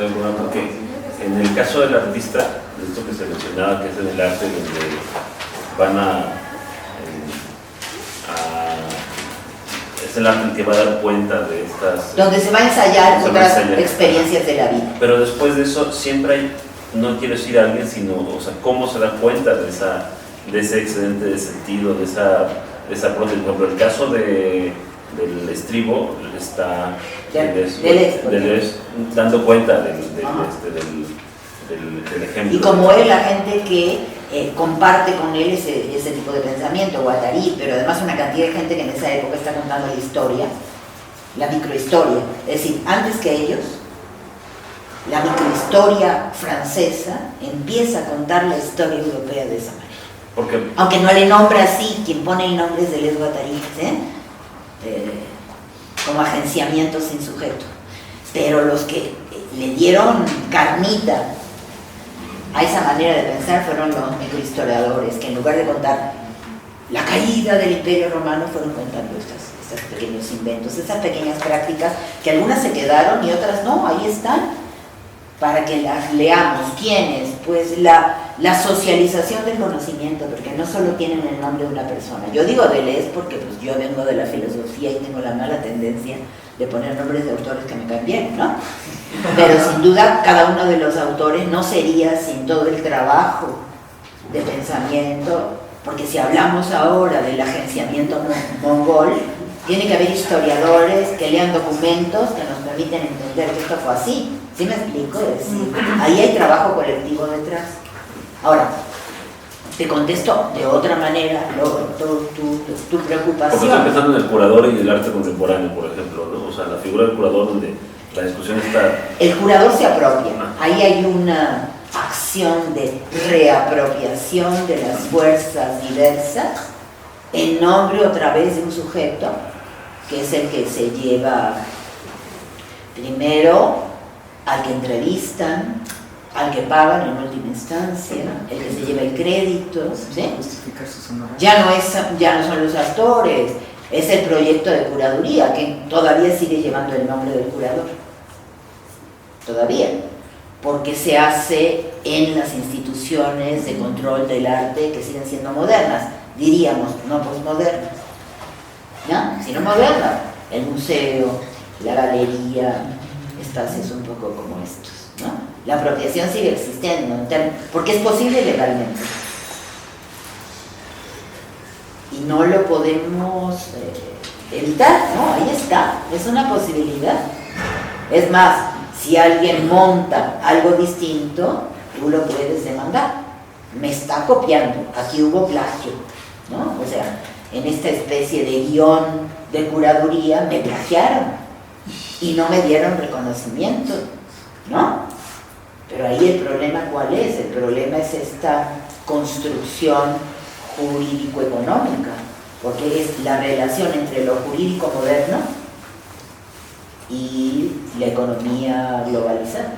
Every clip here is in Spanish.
estoy acordando porque en el caso del artista, de esto que se mencionaba, que es en el arte donde van es el arte el que va a dar cuenta de estas... Donde se va a ensayar otras experiencias de la vida. Pero después de eso siempre hay, no quiero decir a alguien, sino, o sea, cómo se da cuenta de ese excedente de sentido, de esa por ejemplo, el caso del estribo está dando cuenta del ejemplo. Y como es la gente que comparte con él ese tipo de pensamiento, Guattari, pero además una cantidad de gente que en esa época está contando la historia, la microhistoria. Es decir, antes que ellos, la microhistoria francesa empieza a contar la historia europea de esa manera. Porque, aunque no le nombra así, quien pone el nombre es Deleuze Guattari, como agenciamiento sin sujeto. Pero los que le dieron carnita a esa manera de pensar fueron los microhistoriadores, que en lugar de contar la caída del Imperio Romano, fueron contando estos pequeños inventos, esas pequeñas prácticas, que algunas se quedaron y otras no, ahí están, para que las leamos. ¿Quiénes? Pues la socialización del conocimiento, porque no solo tienen el nombre de una persona. Yo digo Deleuze porque pues, yo vengo de la filosofía y tengo la mala tendencia de poner nombres de autores que me caen bien, ¿no? Pero sin duda cada uno de los autores no sería sin todo el trabajo de pensamiento, porque si hablamos ahora del agenciamiento mongol, tiene que haber historiadores que lean documentos que nos permiten entender que esto fue así. ¿Sí me explico? Es decir, ahí hay trabajo colectivo detrás. Ahora, te contesto de otra manera tu preocupación. Porque estoy pensando en el curador y el arte contemporáneo, por ejemplo, ¿no? O sea, la figura del curador donde la discusión está... El curador se apropia. Ahí hay una acción de reapropiación de las fuerzas diversas en nombre otra vez de un sujeto que es el que se lleva primero al que entrevistan, al que pagan en última instancia, el que se lleva el crédito, ¿sí? Ya no son los actores, es el proyecto de curaduría que todavía sigue llevando el nombre del curador, todavía, porque se hace en las instituciones de control del arte que siguen siendo modernas, diríamos, no posmodernas, ¿no? Sino modernas, el museo, la galería, espacios un poco como estos, ¿no? La apropiación sigue existiendo, porque es posible legalmente. Y no lo podemos evitar, ¿no? Ahí está, es una posibilidad. Es más, si alguien monta algo distinto, tú lo puedes demandar. Me está copiando, aquí hubo plagio, ¿no? O sea, en esta especie de guión de curaduría me plagiaron y no me dieron reconocimiento, ¿no? Pero ahí el problema, ¿cuál es? El problema es esta construcción jurídico-económica, porque es la relación entre lo jurídico moderno y la economía globalizada,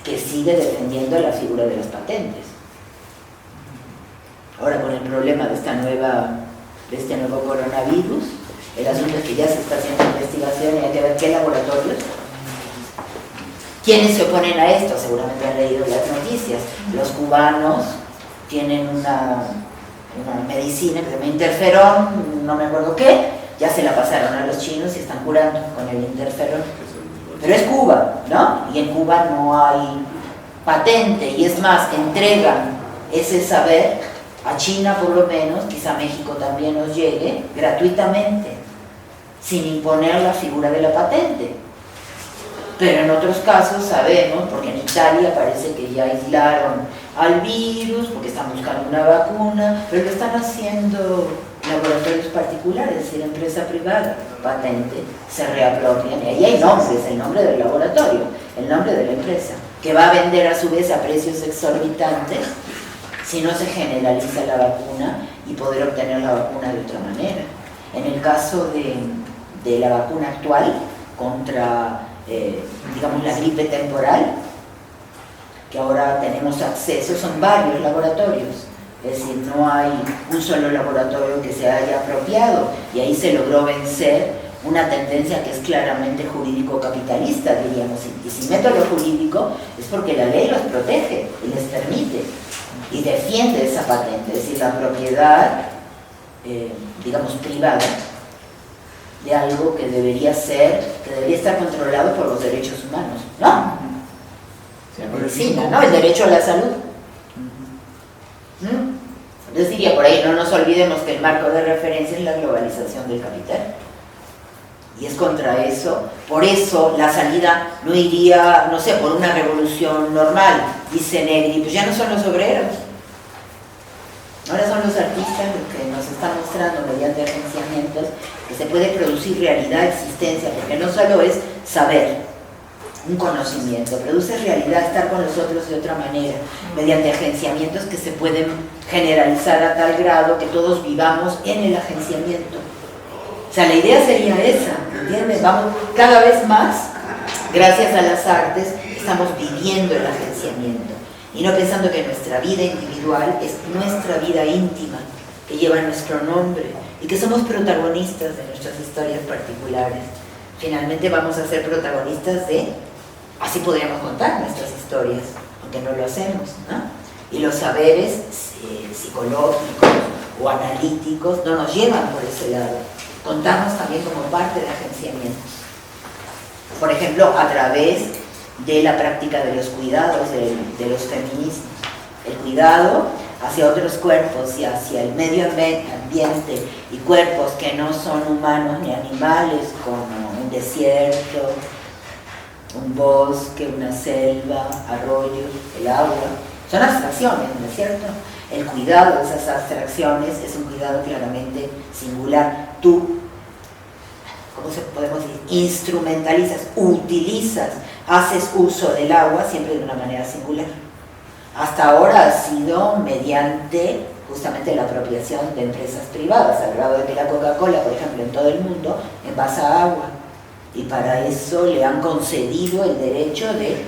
que sigue defendiendo la figura de las patentes. Ahora, con el problema de este nuevo coronavirus, el asunto es que ya se está haciendo investigación y hay que ver qué laboratorios. ¿Quiénes se oponen a esto? Seguramente han leído las noticias. Los cubanos tienen una medicina que se llama interferón, no me acuerdo qué, ya se la pasaron a los chinos y están curando con el interferón. Pero es Cuba, ¿no? Y en Cuba no hay patente, y es más, entregan ese saber a China por lo menos, quizá a México también nos llegue, gratuitamente, sin imponer la figura de la patente. Pero en otros casos sabemos, porque en Italia parece que ya aislaron al virus, porque están buscando una vacuna, pero lo están haciendo laboratorios particulares, es decir, empresa privada, patente, se reapropian, y ahí hay nombres, el nombre del laboratorio, el nombre de la empresa, que va a vender a su vez a precios exorbitantes si no se generaliza la vacuna y poder obtener la vacuna de otra manera. En el caso de la vacuna actual contra digamos la gripe temporal, que ahora tenemos acceso, son varios laboratorios, es decir, no hay un solo laboratorio que se haya apropiado, y ahí se logró vencer una tendencia que es claramente jurídico-capitalista, diríamos. Y si meto lo jurídico es porque la ley los protege y les permite y defiende esa patente, es decir, la propiedad, digamos, privada de algo que debería estar controlado por los derechos humanos, ¿no? La medicina, ¿no? El derecho a la salud. Entonces diría por ahí, no nos olvidemos que el marco de referencia es la globalización del capital. Y es contra eso, por eso la salida no iría, no sé, por una revolución normal, dice Negri, pues ya no son los obreros, ahora son los artistas los que nos están mostrando mediante agenciamientos que se puede producir realidad, existencia, porque no solo es saber, un conocimiento, produce realidad estar con los otros de otra manera, mediante agenciamientos que se pueden generalizar a tal grado que todos vivamos en el agenciamiento. O sea, la idea sería esa, ¿entiendes? Vamos cada vez más, gracias a las artes, estamos viviendo el agenciamiento y no pensando que nuestra vida individual es nuestra vida íntima, que lleva nuestro nombre y que somos protagonistas de nuestras historias particulares. Finalmente vamos a ser protagonistas de, así podríamos contar nuestras historias, aunque no lo hacemos, ¿no? Y los saberes psicológicos o analíticos no nos llevan por ese lado. Contamos también como parte de agenciamientos. Por ejemplo, a través de la práctica de los cuidados de los feminismos. El cuidado hacia otros cuerpos y hacia el medio ambiente y cuerpos que no son humanos ni animales, como un desierto, un bosque, una selva, arroyos, el agua. Son abstracciones, ¿no es cierto? El cuidado de esas abstracciones es un cuidado claramente singular. Tú, ¿cómo podemos decir? Instrumentalizas, utilizas, haces uso del agua siempre de una manera singular. Hasta ahora ha sido mediante justamente la apropiación de empresas privadas, al grado de que la Coca-Cola, por ejemplo, en todo el mundo, envasa agua. Y para eso le han concedido el derecho de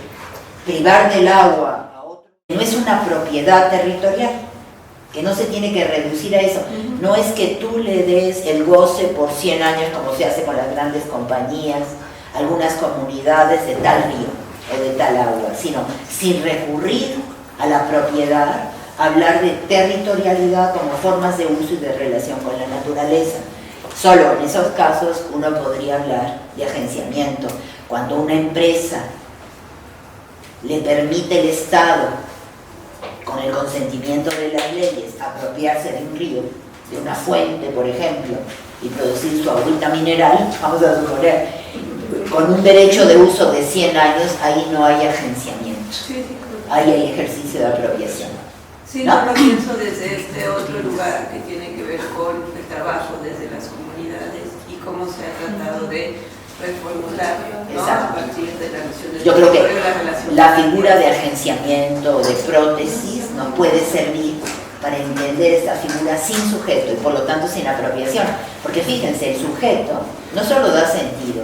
privar del agua a otro. No es una propiedad territorial, que no se tiene que reducir a eso. No es que tú le des el goce por 100 años como se hace con las grandes compañías, algunas comunidades de tal río o de tal agua, sino sin recurrir a la propiedad, hablar de territorialidad como formas de uso y de relación con la naturaleza. Solo en esos casos uno podría hablar de agenciamiento. Cuando una empresa le permite al Estado, con el consentimiento de las leyes, apropiarse de un río, de una fuente, por ejemplo, y producir su agüita mineral, vamos a suponer, con un derecho de uso de 100 años, ahí no hay agenciamiento, ahí hay ejercicio de apropiación. Sí, no lo pienso desde este otro lugar que tiene que ver con el trabajo desde las comunidades y cómo se ha tratado de reformular, ¿no? A partir de la noción de... Yo creo que la figura de agenciamiento o de prótesis nos puede servir para entender esta figura sin sujeto y por lo tanto sin apropiación. Porque fíjense, el sujeto no solo da sentido,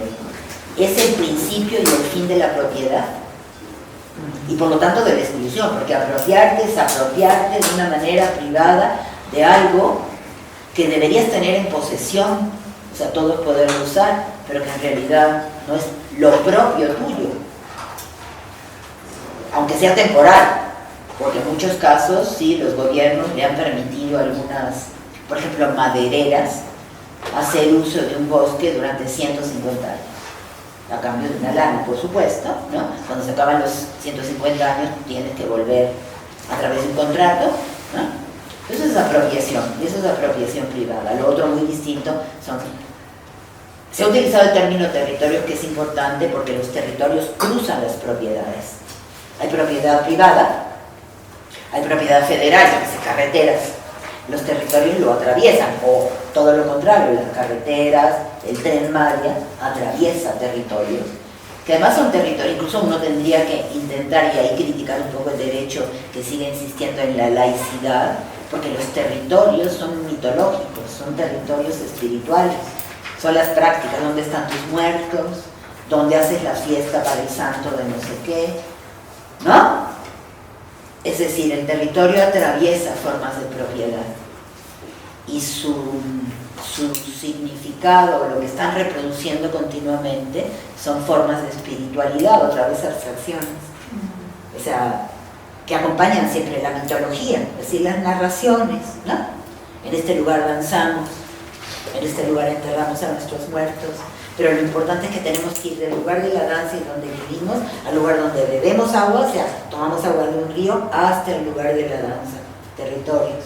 es el principio y el fin de la propiedad y por lo tanto de la exclusión, porque apropiarte es apropiarte de una manera privada de algo que deberías tener en posesión, o sea, todos poderlo usar, pero que en realidad no es lo propio tuyo, aunque sea temporal, porque en muchos casos sí, los gobiernos le han permitido a algunas, por ejemplo, madereras, hacer uso de un bosque durante 150 años, a cambio de una lana, por supuesto, ¿no? Cuando se acaban los 150 años tienes que volver a través de un contrato, ¿no? Eso es apropiación, y eso es apropiación privada. Lo otro muy distinto son... Se ha utilizado el término territorio, que es importante porque los territorios cruzan las propiedades. Hay propiedad privada, hay propiedad federal, las carreteras. Los territorios lo atraviesan, o todo lo contrario, las carreteras, el Tren Maya atraviesa territorios, que además son territorios, incluso uno tendría que intentar, y ahí criticar un poco el derecho que sigue insistiendo en la laicidad, porque los territorios son mitológicos, son territorios espirituales, son las prácticas, donde están tus muertos, donde haces la fiesta para el santo de no sé qué, ¿no? Es decir, el territorio atraviesa formas de propiedad. y su significado, lo que están reproduciendo continuamente, son formas de espiritualidad, otra vez abstracciones. O sea, que acompañan siempre la mitología, es decir, las narraciones, ¿no? En este lugar danzamos, en este lugar enterramos a nuestros muertos, pero lo importante es que tenemos que ir del lugar de la danza y donde vivimos al lugar donde bebemos agua, o sea, tomamos agua de un río, hasta el lugar de la danza, territorios,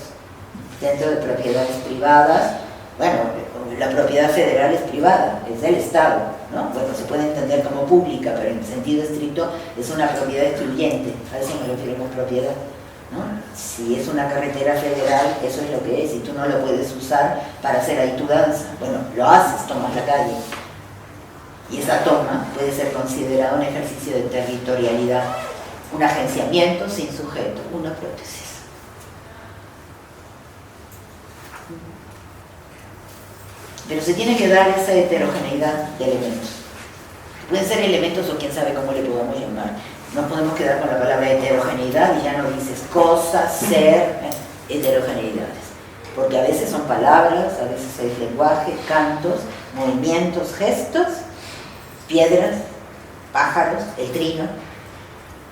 dentro de propiedades privadas. Bueno, la propiedad federal es privada, es del Estado, ¿no? Bueno, se puede entender como pública, pero en sentido estricto es una propiedad excluyente, a eso me refiero con propiedad, ¿no? Si es una carretera federal, eso es lo que es, y tú no lo puedes usar para hacer ahí tu danza. Bueno, lo haces, tomas la calle, y esa toma puede ser considerada un ejercicio de territorialidad, un agenciamiento sin sujeto, una prótesis. Pero se tiene que dar esa heterogeneidad de elementos. Pueden ser elementos o quién sabe cómo le podamos llamar. No podemos quedar con la palabra heterogeneidad y ya no dices cosa, ser, heterogeneidades. Porque a veces son palabras, a veces es lenguaje, cantos, movimientos, gestos, piedras, pájaros, el trino,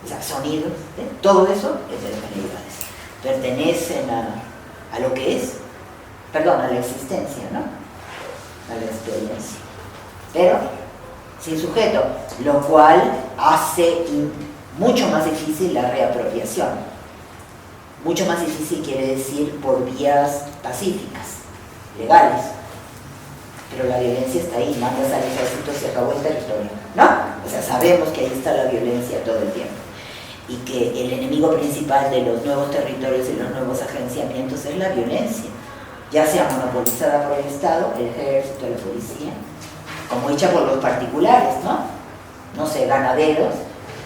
o sea, sonidos, todo eso es heterogeneidades. Pertenecen a lo que es, perdón, a la existencia, ¿no? A la experiencia, pero sin sujeto, lo cual hace mucho más difícil la reapropiación. Mucho más difícil quiere decir por vías pacíficas, legales, pero la violencia está ahí, mandas al ejército, se acabó el territorio, ¿no? O sea, sabemos que ahí está la violencia todo el tiempo y que el enemigo principal de los nuevos territorios y los nuevos agenciamientos es la violencia, ya sea monopolizada por el Estado, el ejército, la policía, como hecha por los particulares, ¿no? No sé, ganaderos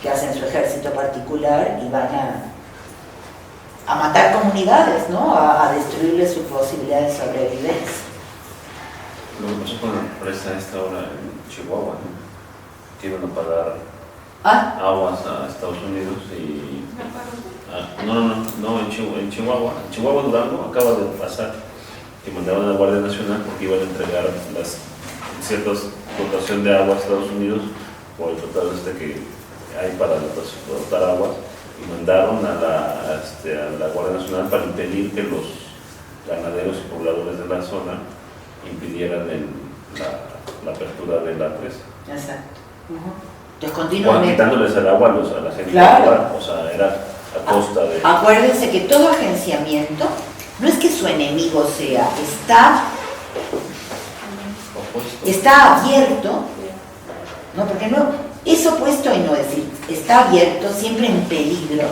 que hacen su ejército particular y van a matar comunidades, ¿no? A destruirles sus posibilidades de sobrevivencia. Lo que pasó con la empresa esta ahora en Chihuahua, ¿no? Que iban a pagar aguas a Estados Unidos y... No, en Chihuahua, Durango, acaba de pasar que mandaban a la Guardia Nacional porque iban a entregar ciertas dotación de agua a Estados Unidos por el total que hay para dotar aguas, y mandaron a la Guardia Nacional para impedir que los ganaderos y pobladores de la zona impidieran la apertura de la presa. Exacto. Entonces, continuamente quitándoles el agua a la gente, claro. O sea, era a costa de... Acuérdense que todo agenciamiento no es que su enemigo sea, está abierto, no, porque no, es opuesto y no decir, está abierto, siempre en peligro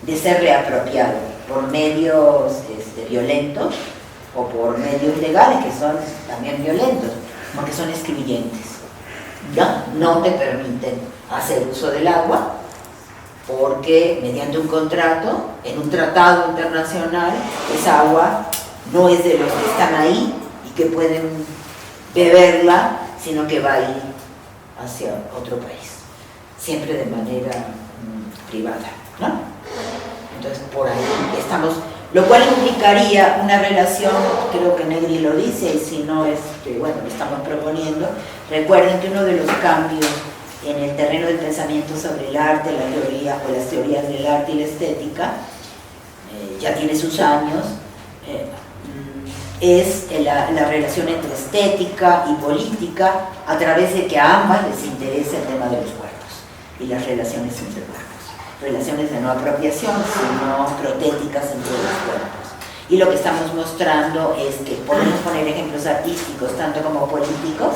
de ser reapropiado por medios violentos o por medios legales que son también violentos, porque son excluyentes, no te permiten hacer uso del agua, porque mediante un contrato, en un tratado internacional, esa agua no es de los que están ahí y que pueden beberla, sino que va a ir hacia otro país, siempre de manera privada, ¿no? Entonces, por ahí estamos, lo cual implicaría una relación, creo que Negri lo dice, y si no, bueno, lo estamos proponiendo. Recuerden que uno de los cambios en el terreno del pensamiento sobre el arte, la teoría o las teorías del arte y la estética, ya tiene sus años, es la relación entre estética y política, a través de que a ambas les interesa el tema de los cuerpos y las relaciones entre cuerpos, relaciones de no apropiación, sino protéticas entre los cuerpos. Y lo que estamos mostrando es que podemos poner ejemplos artísticos tanto como políticos,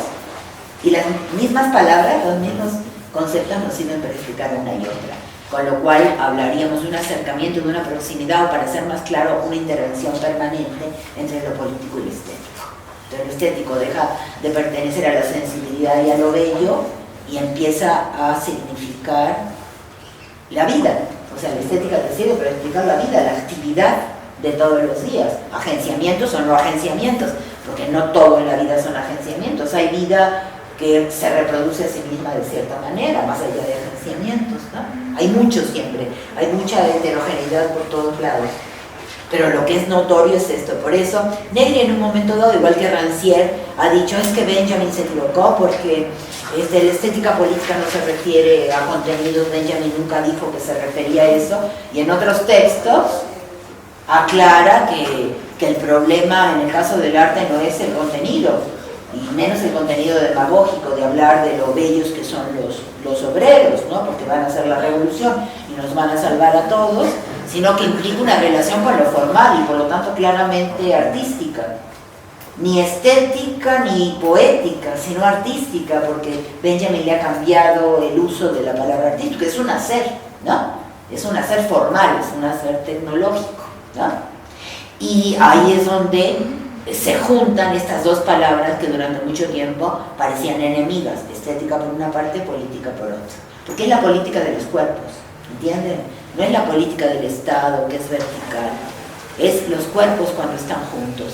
y las mismas palabras, los mismos conceptos nos sirven para explicar una y otra, con lo cual hablaríamos de un acercamiento, de una proximidad, o para ser más claro, una intervención permanente entre lo político y lo estético. Entonces lo estético deja de pertenecer a la sensibilidad y a lo bello y empieza a significar la vida. O sea, la estética te sirve para explicar la vida, la actividad de todos los días, agenciamientos o no agenciamientos, porque no todo en la vida son agenciamientos, hay vida que se reproduce a sí misma de cierta manera, más allá de agenciamientos, ¿no? Hay mucho siempre, hay mucha heterogeneidad por todos lados. Pero lo que es notorio es esto. Por eso, Negri en un momento dado, igual que Rancière, ha dicho es que Benjamin se equivocó porque la estética política no se refiere a contenidos. Benjamin nunca dijo que se refería a eso. Y en otros textos aclara que el problema en el caso del arte no es el contenido, y menos el contenido demagógico de hablar de lo bellos que son los obreros, ¿no? Porque van a hacer la revolución y nos van a salvar a todos, sino que implica una relación con lo formal y por lo tanto claramente artística. Ni estética ni poética, sino artística, porque Benjamin le ha cambiado el uso de la palabra artístico. Es un hacer, ¿no? Es un hacer formal, es un hacer tecnológico, ¿no? Y ahí es donde se juntan estas dos palabras que durante mucho tiempo parecían enemigas, estética por una parte, política por otra. Porque es la política de los cuerpos, ¿entienden? No es la política del Estado, que es vertical, es los cuerpos cuando están juntos.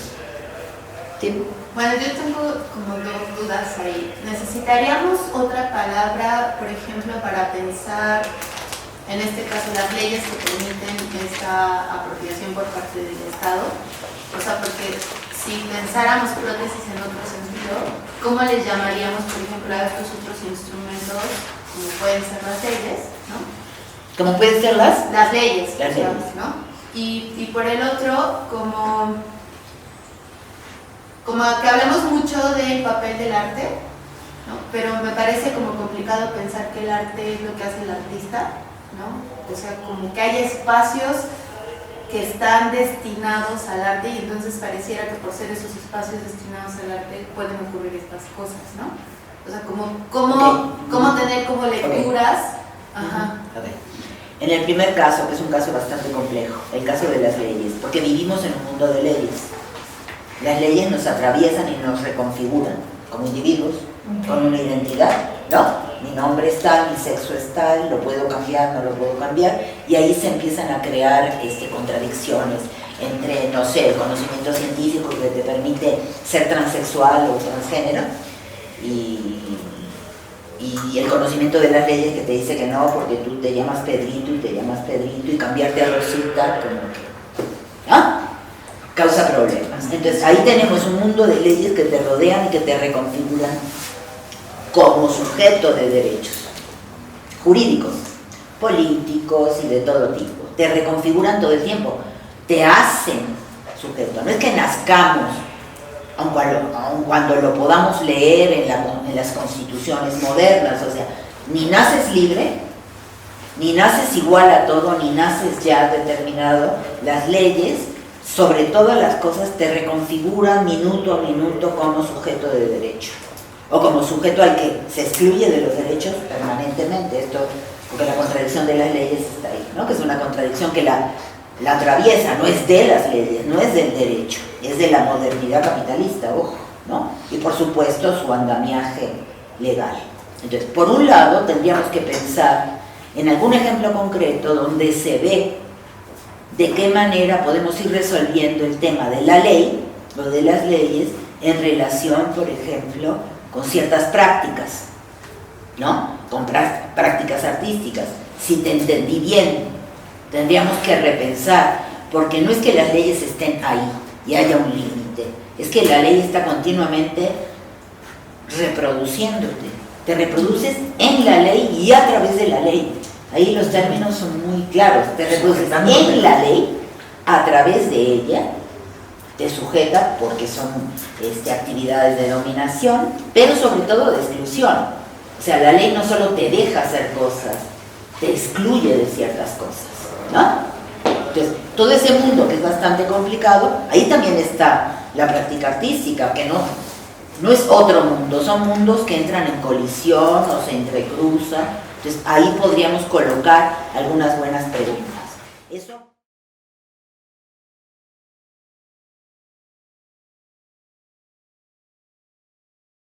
¿Sí? Bueno, yo tengo como dos dudas ahí. ¿Necesitaríamos otra palabra, por ejemplo, para pensar, en este caso, las leyes que permiten esta apropiación por parte del Estado? O sea, porque si pensáramos prótesis en otro sentido, ¿cómo les llamaríamos, por ejemplo, a estos otros instrumentos, como pueden ser las leyes, ¿no? ¿Cómo pueden ser las? Las leyes, las digamos, leyes. ¿no? Y por el otro, como que hablamos mucho del papel del arte, ¿no? Pero me parece como complicado pensar que el arte es lo que hace el artista, ¿no? O sea, como que hay espacios que están destinados al arte y entonces pareciera que por ser esos espacios destinados al arte pueden ocurrir estas cosas, ¿no? O sea, cómo tener como lecturas. Ajá. A ver. En el primer caso, que es un caso bastante complejo, el caso de las leyes, porque vivimos en un mundo de leyes. Las leyes nos atraviesan y nos reconfiguran como individuos, con una identidad, ¿no? Mi nombre es tal, mi sexo es tal, lo puedo cambiar, no lo puedo cambiar, y ahí se empiezan a crear contradicciones entre, no sé, el conocimiento científico que te permite ser transexual o transgénero y el conocimiento de las leyes que te dice que no, porque tú te llamas Pedrito y te llamas Pedrito y cambiarte a Rosita, como que, ¿no? Causa problemas. Entonces ahí tenemos un mundo de leyes que te rodean y que te reconfiguran como sujeto de derechos jurídicos, políticos y de todo tipo. Te reconfiguran todo el tiempo, te hacen sujeto. No es que nazcamos, aun cuando lo podamos leer en las constituciones modernas, o sea, ni naces libre, ni naces igual a todo, ni naces ya determinado. Las leyes, sobre todas las cosas, te reconfiguran minuto a minuto como sujeto de derecho, o como sujeto al que se excluye de los derechos permanentemente. Esto, porque la contradicción de las leyes está ahí, ¿no? Que es una contradicción que la atraviesa, no es de las leyes, no es del derecho, es de la modernidad capitalista, ojo, ¿no? Y por supuesto su andamiaje legal. Entonces, por un lado, tendríamos que pensar en algún ejemplo concreto donde se ve de qué manera podemos ir resolviendo el tema de la ley o de las leyes en relación, por ejemplo, con ciertas prácticas, ¿no? Con prácticas artísticas. Si te entendí bien, tendríamos que repensar, porque no es que las leyes estén ahí y haya un límite, es que la ley está continuamente reproduciéndote. Te reproduces en la ley y a través de la ley. Ahí los términos son muy claros. Te reproduces en la ley, a través de ella, te sujeta porque son actividades de dominación, pero sobre todo de exclusión. O sea, la ley no solo te deja hacer cosas, te excluye de ciertas cosas, ¿no? Entonces, todo ese mundo que es bastante complicado, ahí también está la práctica artística, que no es otro mundo, son mundos que entran en colisión o se entrecruzan. Entonces, ahí podríamos colocar algunas buenas preguntas. Eso